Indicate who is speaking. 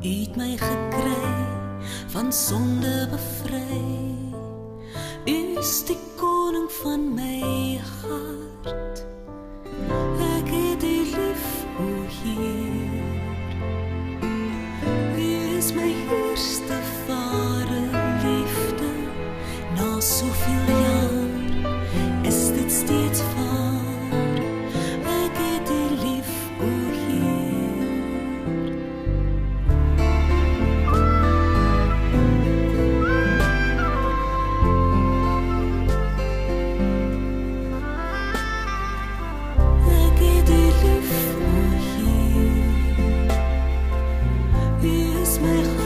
Speaker 1: U het my gekry, van sonde bevry. U is die koning van my hart. Ek het U lief, o Heer. U is my eerste ware liefde. Na soveel jaar is dit steeds waar. Ek het U lief, o Heer. Ek het U lief, o Heer. U is my